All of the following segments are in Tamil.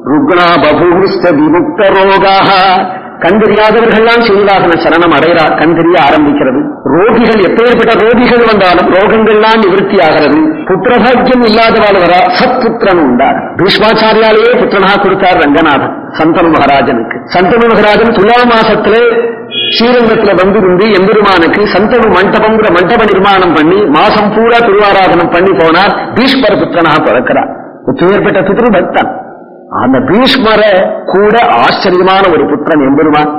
ருக்னா பபூஸ்த விமுக்த ரோகாக, கண் தெரியாதவர்கள்லாம் சீனிவாசன சரணம் அடைகிறார். கண் தெரிய ஆரம்பிக்கிறது. ரோகிகள் எப்பேற்பட்ட ரோகிகள் வந்தாலும் ரோகங்கள்லாம் நிவர்த்தி ஆகிறது. புத்திரபாக்கியம் இல்லாதவாள் வரா, சத்புத்திரன் உண்டார். பீஷ்மாச்சாரியாலேயே புத்திரனாக கொடுத்தார் ரங்கநாதன் சந்தனு மகாராஜனுக்கு. சந்தனு மகாராஜன் துலா மாசத்திலே ஸ்ரீரங்கத்துல வந்திருந்து எம்பெருமானுக்கு சந்தனு மண்டபம்ங்கிற மண்டப நிர்மாணம் பண்ணி மாசம் பூரா திருவாராதனம் பண்ணி போனார். பீஷ்மர் புத்திரனாக பிறக்கிறார். எப்பேற்பட்ட பித்ரு பக்தன். அந்த பீஷ்மர கூட ஆச்சரியமான ஒரு புத்திரன் எம்பெருமான்.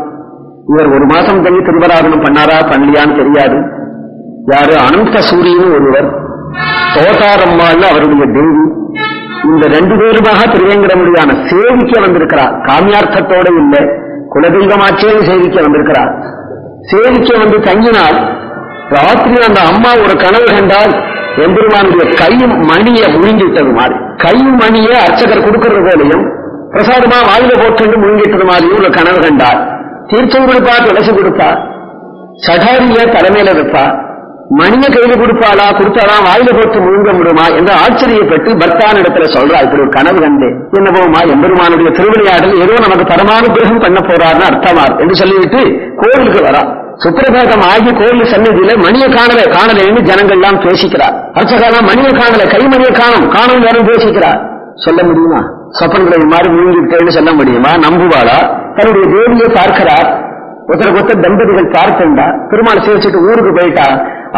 இவர் ஒரு மாசம் தள்ளி திருவராதனம் பண்ணாரா பண்ணலையான்னு தெரியாது. யாரு? அனந்த சூரியன் ஒருவர், தோட்டாரம்மாள் அவருடைய தேவி. இந்த 2 பேருமாக திருவேங்கடமுடியான சேவிக்க வந்திருக்கிறார். காமியார்த்தத்தோட இல்லை, குலதெய்வமாச்சேன்னு சேவிக்க வந்திருக்கிறார். சேவிக்க வந்து தங்கினால் ராத்திரி அந்த அம்மா ஒரு கனவு கண்டால் எம்பெருமானுடைய கை மணியை முழுங்கிட்டது மாதிரி, கை மணியை அர்ச்சகர் கொடுக்கிறது போலையும் பிரசாதமா வாயில போட்டு முழுங்கிட்டது மாதிரியும் ஒரு கனவு கண்டார். தீர்த்தம் கொடுப்பா, துளசி கொடுப்பா, சடாரிய தலைமையில வைப்பா, மணிய கையில கொடுப்பாளா, கொடுத்தாலாம் வாயில போட்டு முழுங்க முடியுமா என்று ஆச்சரியப்பட்டு பக்தான் இடத்துல சொல்றா, இப்படி ஒரு கனவு கண்டே, என்னவோமா எம்பெருமானுடைய திருவிளையாடல் ஏதோ நமக்கு பரமானுகிரகம் பண்ண போறாருன்னு அர்த்தமார் என்று சொல்லிவிட்டு கோவிலுக்கு வரா. சுப்பிரபாதம் ஆகி கோவில் சன்னதியில மணியை காணலைன்னு ஜனங்கள்லாம் பேசிக்கிறார். அர்ச்சகெல்லாம் மணியை காணல, கைமணியை காணும் யாரும் பேசிக்கிறார். சொல்ல முடியுமா? சொப்பன்களை மாதிரி முழுங்கிட்டேன்னு சொல்ல முடியுமா? நம்புவாளா? தன்னுடைய தேவியை பார்க்கிறார். ஒருத்தருக்கு தம்பதிகள் பார்த்துண்டா பெருமாள் சேவிச்சுட்டு ஊருக்கு போயிட்டா.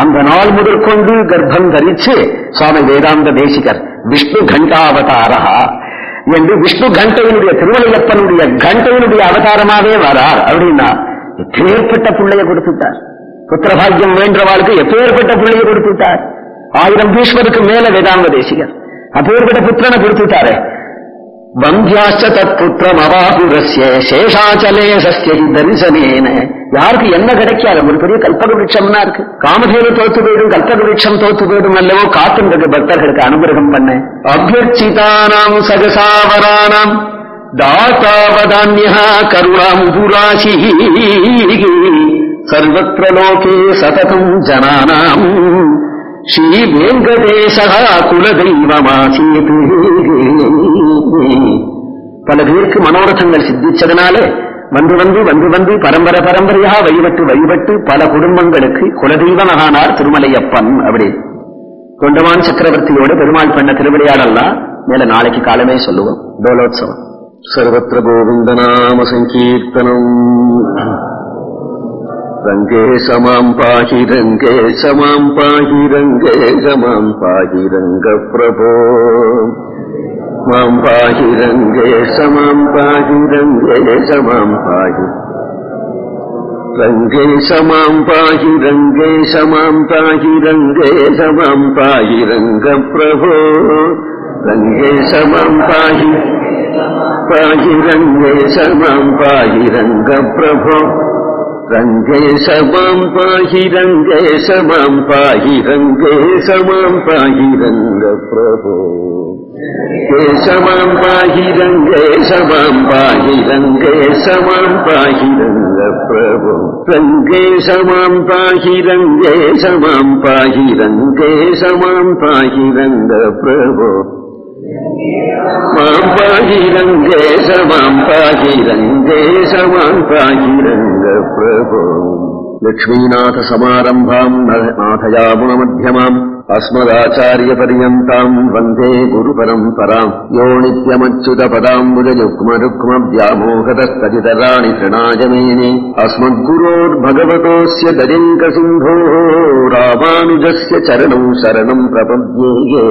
அந்த நாள் முதற்கொண்டு கர்ப்பம் தரிச்சு சுவாமி வேதாந்த தேசிகர் விஷ்ணு கண்டாவதாரா என்று விஷ்ணு கண்டையினுடைய திருவள்ளையப்பனுடைய கண்டையினுடைய அவதாரமாவே வரார். அப்படின்னா எப்பேற்பட்ட பிள்ளைய கொடுத்துட்டார். புத்திரபாகியம் வேண்டவாளுக்கு எப்பேற்பட்ட பிள்ளைய கொடுத்துட்டார். 1000 பீஷ்மருக்கு மேல வேதாந்த தேசிகர் அப்பேற்பட்ட புத்திரனை கொடுத்துட்டாரே. வந்தியாச்ச தத் புத்திரம் அவாபுரஸ்ய சேஷாச்சலே சஸ்ய தரிசனேன. யாருக்கு என்ன கிடைக்காது? ஒரு பெரிய கல்பக விருட்சம்னா இருக்கு. காமதேனு தோத்து போயிடும், கல்பக விருட்சம் தோத்து போயிடும் அல்லவோ காத்துன்றது பக்தர்களுக்கு அனுகிரகம் பண்ண. அபியர்ச்சிதானாம் சகசாவரானாம் தாத்தாவதான்யா கருணாமுபுராசி சர்வத்ர லோகே சததம் ஜனானாம் ஸ்ரீ வெங்கடேசா குலதெய்வமாசீத். பல பேருக்கு மனோரதங்கள் சித்திச்சதனால வந்து பரம்பரையா வழிபட்டு பல குடும்பங்களுக்கு குலதெய்வமானார் திருமலையப்பன். அப்படி கொண்டவான் சக்கரவர்த்தியோடு பெருமாள் பண்ண திருவிளையாடல்லாம் மேல நாளைக்கு காலமே சொல்லுவோம். டோலோத்சவம். சர்வத்ர கோவிந்த நாம சங்கீர்த்தனம். ரங்கே சமாம் பாஹி ரங்கே சமாம் பாஹி ரங்கே சமாம் பாஹி ரங்க பிரபோ மாம் பாஹி ரங்கே சமாம் பாஹி ரங்கே சமாம் பாஹி ரங்கே சமாம் பாஹி ரங்கே சமாம் பாஹி ரங்கே சமாம் பாஹி ரங்க பிரபோ ரங்கே சமாம் பாஹி பாஹி ரங்கே சமாம் பாஹி ரங்க பிரபோ ரங்கே சமாம் பாஹி ரங்கே சமாம் பாஹி ரங்கே சமாம் பாஹி ரங்க பிரபோ சமாம் பாஹி ரங்கே சமாம் பாஹி ரங்கே சமாம் பாஹி ரங்க பிரபோ ரங்கே சமாம் பாஹி ரங்கே சமாம் பாஹி ரங்கே சமாம் பாஹி ரங்க பிரபோ மாம் பாஹி ரங்கே சமாம் பாஹி ரங்கே சமாம் பாஹி ரங்க பிரபோ. லக்ஷ்மீநாத சமாரம்பாம் நாதயாமுன மத்தியமாம் அஸ்மதாச்சாரிய பர்யந்தாம் வந்தே குரு பரம்பராம். யோ நித்யமச்சுத பதாம்புஜ யுக்ம ருக்ம வியாமோகதஸ்ததிதராணி த்ரிணாயமேனே அஸ்மத்குரோர் பகவதோஸ்ய தஜங்க சிந்தோ ராமானுஜஸ்ய சரணம் சரணம் பிரபத்யே.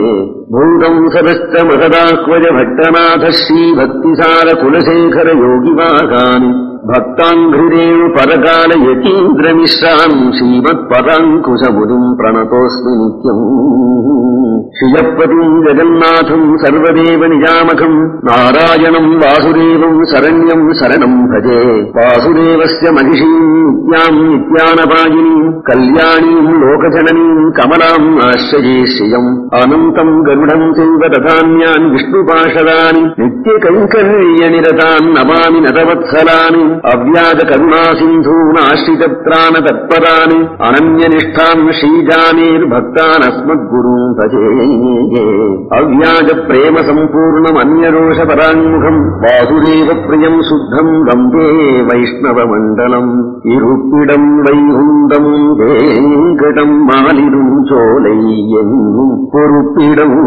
பூதம் சதஸ்த மகதாக்வஜ பட்டநாத ஸ்ரீ பக்திசார குலசேகர யோகிவாகானி பக்தாங்கிருதேவ பரகால யதீந்திரமிஸ்ரான் ஸ்ரீமத் பராங்குசமுனிம் பிரணதோஸ்மி நித்யம். ஸ்ரீயப்பதிம் ஜெகநாதம் சர்வதேவ நிஜாமகம் நாராயணம் வாசுதேவம் சரண்யம் சரணம் பஜே. வாசுதேவஸ்ய மகிஷீம் நித்யாம் நித்யானபாயினீம் கல்யாணீம் லோகஜனனீம் கமலாம் ஆஸ்ரயே ஸ்ரியம். அனந்தம் கருடம் செய்வ ததான்யான் விஷ்ணுபாஷதானி நித்ய கைங்கர்ய நிரதான் நமாமி நதவத்சலானி. அவ்யாஜ கருணா சிந்தூன் ஆஸ்ரித பிராண தத்பரான் அனன்ய நிஷ்டான் ஸ்ரீஜானேர் பக்தான் அஸ்மத் குரும் பஜே அவ்யாஜ பிரேம சம்பூர்ணம் அந்யரோஷ பரான்முகம் வாசுதேவ பிரியம் சுத்தம் வந்தே வைஷ்ணவ மண்டலம் இருப்பிடம் வைகுண்டம் வேங்கடம் மாலிடும் சோலை என்னும் பொறுப்பிடம்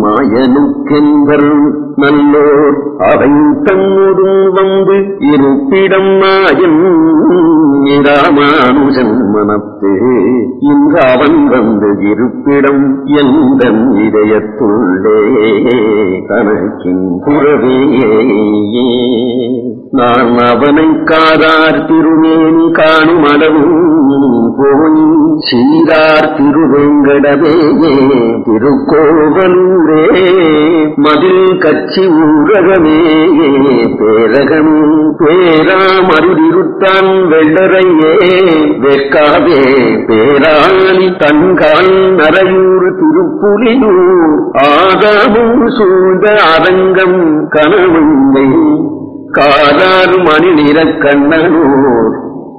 மாயனுக்கென்பர் நல்லோர் அவை தன்னுடன் வந்து இருப்பிடம் மாயன் ராமானுஜன் மனத்து இன்று அவன் வந்து இருப்பிடம் எந்த இதயத்துள்ளே தனக்கின் புறவே நான் அவனை காதார் திருமேனி காணும் அளவும் போய் சீரார் திருவேங்கடவே திருக்கோவலூரே மதில் கட்சி ஊரகமே பேரகமே பேராமருதிருத்தான் வெள்ளரையே வெக்காதே பேராளி தன்கால் நரையூர் திருப்புலியூர் ஆதாமும் சூழ்ந்த அரங்கம் கனவுந்தை காதார் மணி நிற கண்ணனூர்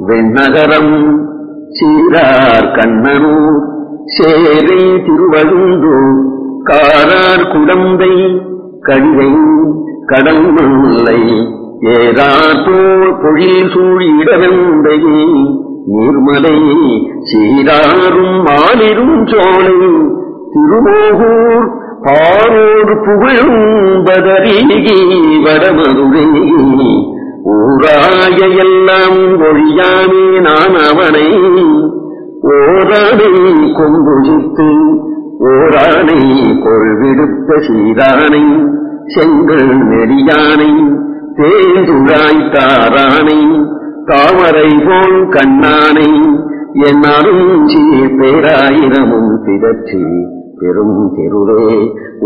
வெண்ணகரம் சீரார் கண்ணனூர் சேரை திருவழுந்தூர் காரார் குடந்தை கடிதை கடல் முல்லை ஏராத்தோர் பொழில் சூழிடவெந்தை நீர்மலை சீராரும் மாலிரும் சோலை திருமோகூர் பாரோடு புகழும் பதறிகி வடமதுரை ஊராய எல்லாம் ஒழியாமே நான் அவனை ஓரானை கொம்புழித்து ஓரானை கொள்விடுத்த சீரானை செங்கல் நெறியானை தேதுழாய்த்தாரானை தாமரை போல் கண்ணானை என்னாலும் சீர் பேராயிரமும் திகற்றி பெரும் தெருவே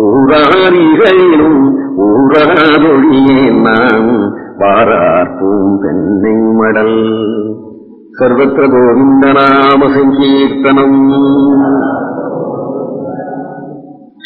ஊராரிகளிலும் ஊராரொழியே நாம் வாரார் பூம்பெண்ணை மடல் சர்வத்திர கோவிந்த நாம சங்கீர்த்தனம்.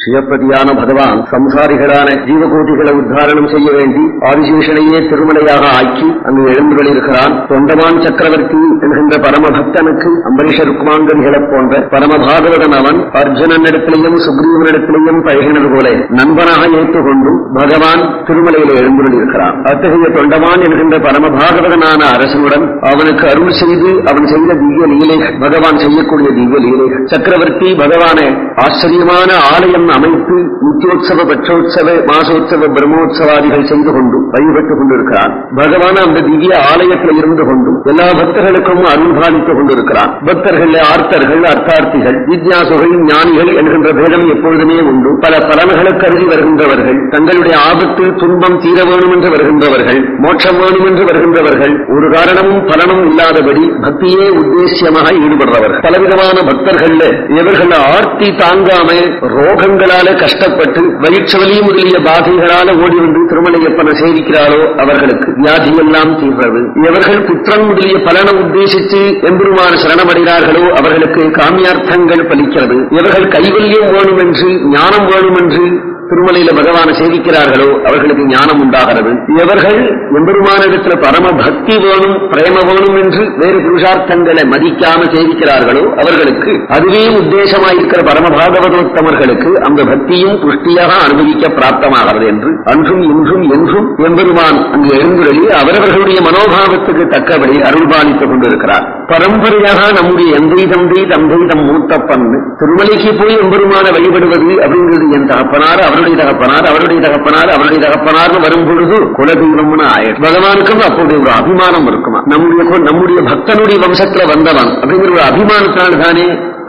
சிவப்பதியான பகவான் சம்சாரிகளான ஜீவகோட்டிகளை உத்தாரணம் செய்ய வேண்டி ஆதிசேஷனையே திருமலையாக ஆக்கி அங்கு எழுந்துகளிருக்கிறான். தொண்டமான் சக்கரவர்த்தி என்கின்ற பரமபக்தனுக்கு அம்பரீஷ ருக்மாங்கனிகளைப் போன்ற பரமபாகவதன் அவன் அர்ஜுனனிடத்திலேயும் சுக்ரீவனிடத்திலேயும் பழகினர் போல நண்பனாக ஏற்றுக்கொண்டு பகவான் திருமலையில் எழுந்துகளிருக்கிறான். அத்தகைய தொண்டமான் என்கின்ற பரமபாகவதனான அரசனுடன் அவனுக்கு அருள் செய்து அவன் செய்த திவ்ய லீலைகள், பகவான் செய்யக்கூடிய திவ்ய லீலைகள், சக்கரவர்த்தி பகவானை ஆச்சரியமான ஆலயம் அமைத்து நித்தியோத்சவ பட்சோத்சவ மாசோத்சவ பிரம்மோத்சவாதிகள் செய்து கொண்டு வழிபட்டுக் கொண்டிருக்கிறான். பகவான் அந்த திவ்ய ஆலயத்தில் இருந்து கொண்டு எல்லா பக்தர்களுக்கும் அருள் பாலித்துக் கொண்டிருக்கிறான். பக்தர்கள் ஆர்த்தர்கள் அர்த்தார்த்திகள் வித்யாசுகள் ஞானிகள் என்கின்ற பேதம் எப்பொழுதுமே உண்டு. பல பலன்களுக்கு கருதி வருகின்றவர்கள், தங்களுடைய ஆபத்து துன்பம் தீர வேணும் என்று வருகின்றவர்கள், மோட்சம் வேணும் என்று வருகின்றவர்கள், ஒரு காரணமும் பலனும் இல்லாதபடி பக்தியே உத்தேசியமாக ஈடுபடுறவர்கள். பலவிதமான பக்தர்கள் இவர்கள் ஆர்த்தி தாங்காம ரோகங்களால கஷ்டப்பட்டு வயிற்றுவலி முதலிய பாதைகளால ஓடி வந்து திருமலையப்பனை சேவிக்கிறாரோ அவர்களுக்கு வியாதியெல்லாம் தீர்றது. இவர்கள் புத்திரன் முதலிய பலனை உத்தேசித்து எம்பெருமான சரணமடைகிறார்களோ அவர்களுக்கு காமியார்த்தங்கள் பலிக்கிறது. இவர்கள் கைவல்யம் வேணும் என்று ஞானம் வேணும் என்று திருமலையில பகவானை சேவிக்கிறார்களோ அவர்களுக்கு ஞானம் உண்டாகிறது. இவர்கள் எம்பெருமானிடத்தில் பரம பக்தி வேணும் பிரேம வேணும் என்று வேறு புருஷார்த்தங்களை மதிக்காம சேவிக்கிறார்களோ அவர்களுக்கு அதுவே உத்தேசமாயிருக்கிற பரமபாகவதோத்தமர்களுக்கு அந்த பக்தியும் புஷ்டியாக அனுபவிக்க பிராப்தமாகிறது என்று அன்றும் இன்றும் என்றும் எம்பெருமான் அங்கு எழுந்துள்ளி அவரவர்களுடைய மனோபாவத்துக்கு தக்கபடி அருள்பாலித்துக் கொண்டிருக்கிறார். பரம்பரையாக நம்முடைய எந்தை தந்தை தந்தை தம் மூத்தப்பன் திருமலைக்கு போய் எம்பெருமான வழிபடுவது அப்படிங்கிறது என் தகப்பனார் அவருடைய தகப்பனார் அவருடைய தகப்பனார் அவருடைய தகப்பனார்னு வரும் பொழுது குலதெய்வம்னு ஆயிடும். பகவானுக்கும் அப்போது ஒரு அபிமானம் இருக்குமா, நம்முடைய பக்தனுடைய வம்சத்துல வந்தவன் அப்படிங்கிற ஒரு அபிமானத்தினால் தானே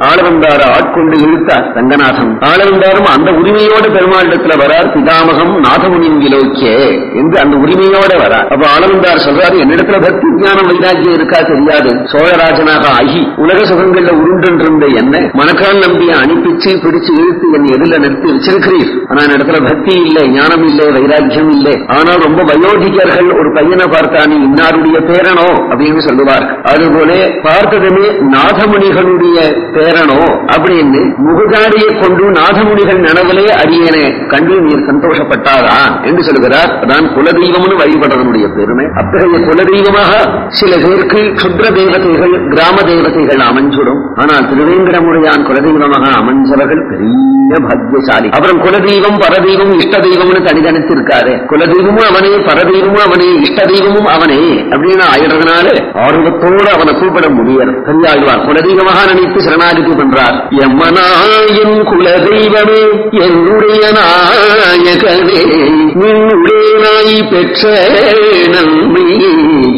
ஆளவந்தார ஆட்கொண்டு இழுத்தார் ரங்கநாதன். ஆளவந்தாரும் அந்த உரிமையோடு பெருமாளிடத்துல வரார். பிதாமகம் நாதமுனின் விலோக்கியே என்று அந்த உரிமையோட வரார். அப்ப ஆளவந்தார் சொல்றாரு, என்னிடத்துல பக்தி ஞானம் வைராக்கியம் இருக்கா தெரியாது, சோழராஜனாக ஆகி உலக சுகங்கள்ல உருண்டிருந்த என்ன மனக்கால் நம்பிய அனுப்பிச்சு பிடிச்சு இழுத்து என் எதிரில நிறுத்தி வச்சிருக்கிறீர். ஆனா இடத்துல பக்தி இல்லை, ஞானம் இல்லை, வைராக்கியம் இல்லை. ஆனால் ரொம்ப வயோதிகர்கள் ஒரு பையனை பார்த்தா நீ இன்னாருடைய பேரனோ அப்படின்னு சொல்லுவார். அதுபோல பார்த்ததுமே நாதமுனிகளுடைய பேரனோ அப்படின்னு முகஜாடியை கொண்டு நாதமுனிகள் நனவிலே அடியேனே கண்டு நீர் சந்தோஷப்பட்டாரா என்று சொல்கிறார். அதான் குலதெய்வம்னு வழிபடுறதனுடைய பெருமை. அத்தகைய குலதெய்வமாக சில பேருக்கு சுத்ர தேவதைகள் கிராம தேவதைகள் அமைஞ்சுடும். ஆனால் திருவேங்கடமுடையான் குலதெய்வமாக அமைஞ்சவர்கள் பெரிய பாக்கியசாலி. அப்புறம் குலதெய்வம் பரதெய்வம் இஷ்ட தெய்வம்னு தனிதனித்திருக்காரு. குலதெய்வமும் அவனே, பரதெய்வமும் அவனே, இஷ்ட தெய்வமும் அவனே அப்படின்னு ஆயிடுறதுனால ஆர்வத்தோடு அவனை கூப்பிட முடியாது. சரியாழ்வார் குலதெய்வமாக நினைத்து சரணாகதி பண்றார். எம்மனாயின் குலதெய்வமே என்னுடைய நாயகனே நின்னுடைய நாய் பெற்ற நன்மை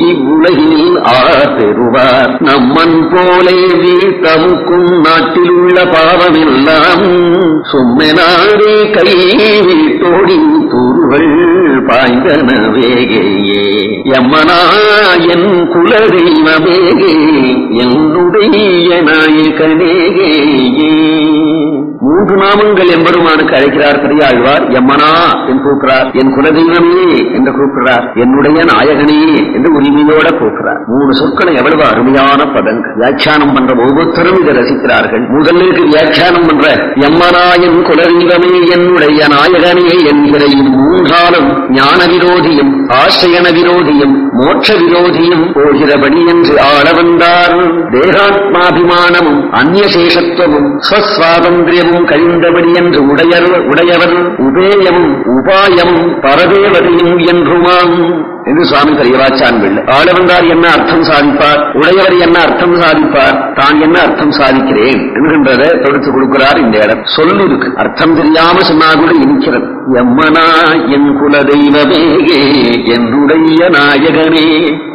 இவ்வுலகில் ஆறுவார் நம்மன் போலே வீட்டமுக்கும் நாட்டில் உள்ள பாவமெல்லாம் சும்மெனாரே கை தோடி தூர்கள் பாய்ந்தனவேகையே எம்மனா என் குலதெய்வமேகே என்னுடைய நாயகனேகே. 3 நாமங்கள் எம்பெருமானுக்கு அழைக்கிறார் பெரியாழ்வார். எம்மனா என்று கூப்பிடுறார், என் குலதெய்வமே என்று கூப்பிடுறார், என்னுடைய நாயகனே என்று உரிமையோட கூப்பிடுறார். 3 சொற்களை எவ்வளவு அருமையான பதங்கள். வியாக்கியானம் பண்ற ஒவ்வொருத்தரும் இதை ரசிக்கிறார்கள். முதலுக்கு வியாக்கியானம் பண்ற எம்மனா என் குலதெய்வமே என்னுடைய நாயகனே என்கிற 3ஆலும் ஞான விரோதியும் ஆசிரியன விரோதியும் மோட்ச விரோதியும் போகிறபடி என்று ஆள வந்தார். தேகாத்மாபிமானமும் அந்நியசேஷத்துவமும் ஸ்வஸ்வாதந்திரியமும் கழிந்தபடி என்று உடையவர் உபேயமும் உபாயமும் பரதேவதையும் என்றுமாம் என்று சுவாமி பெரியவாச்சான் பிள்ளை. ஆளவந்தார் என்ன அர்த்தம் சாதிப்பார், உடையவர் என்ன அர்த்தம் சாதிப்பார், தான் என்ன அர்த்தம் சாதிக்கிறேன் என்கின்றதை தொடுத்து கொடுக்கிறார். இந்த இடம் சொல்லு இருக்கு, அர்த்தம் தெரியாம சொன்னா கூட இருக்கிறது. எம்மனா என் குலதெய்வமேகே என்னுடைய நாயகனே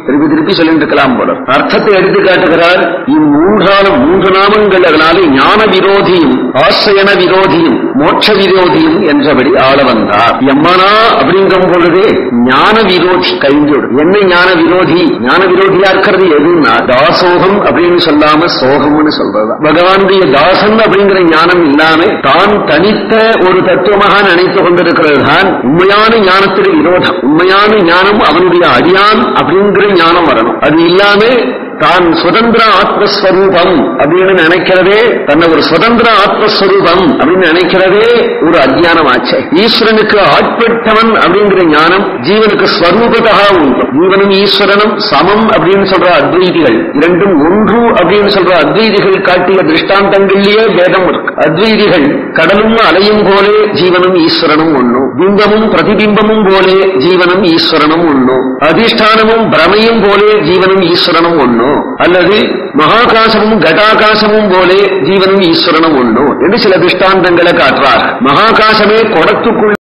திருப்பி திருப்பி சொல்லிட்டு இருக்கலாம் போல. அர்த்தத்தை எடுத்து காட்டுகிறார். 3 நாமங்கள் அதனால ஞான விரோதியும் ஆசிரியன விரோதியும் மோட்ச விரோதியும் என்றபடி ஆள வந்தார். எம்மனா அப்படிங்கும் பொழுது ஞான விரோதி கழிஞ்சோடு. என்ன ஞான விரோதி? ஞான விரோதியா இருக்கிறது எதுன்னா தாசோகம் அப்படின்னு சொல்லாம சோகம்னு சொல்றதா. பகவானுடைய தாசன் அப்படிங்கிற ஞானம் இல்லாம தான் தனித்த ஒரு தத்துவமாக நினைத்து கொண்டிருக்கிறது தான் உண்மையான ஞானத்துக்கு விரோதம். உண்மையான ஞானம் அவனுடைய அடியான் அப்படிங்கிற ஞானம் வரணும். அது இல்லாம தான் சுதந்திர ஆத்மஸ்வரூபம் அப்படின்னு நினைக்கிறதே, தன்னை ஒரு சுதந்திர ஆத்மஸ்வரூபம் அப்படின்னு நினைக்கிறதே ஒரு அஜ்ஞானம் ஆச்சு. ஈஸ்வரனுக்கு ஆட்பட்டவன் அப்படிங்கிற ஞானம் ஜீவனுக்கு ஸ்வரூபதா உண்டு. ஜீவனும் ஈஸ்வரனும் சமம் அப்படின்னு சொல்ற அத்வைதிகள், இரண்டும் ஒன்று அப்படின்னு சொல்ற அத்வைதிகள் காட்டிய திருஷ்டாந்தங்களிலேயே பேதம் இருக்கு. அத்வைதிகள் கடலும் அலையும் போலே ஜீவனும் ஈஸ்வரனும் ஒண்ணு, பிம்பமும் பிரதிபிம்பமும் போலே ஜீவனும் ஈஸ்வரனும் ஒண்ணு, அதிஷ்டானமும் பிரமையும் போலே ஜீவனும் ஈஸ்வரனும் ஒண்ணு, அல்லது மகாகாசமும் கடாகாசமும் போலே ஜீவனும் ஈஸ்வரனும் ஒண்ணு என்று சில திருஷ்டாந்தங்களை காட்டுறார். மகாகாசமே குடத்துக்குள்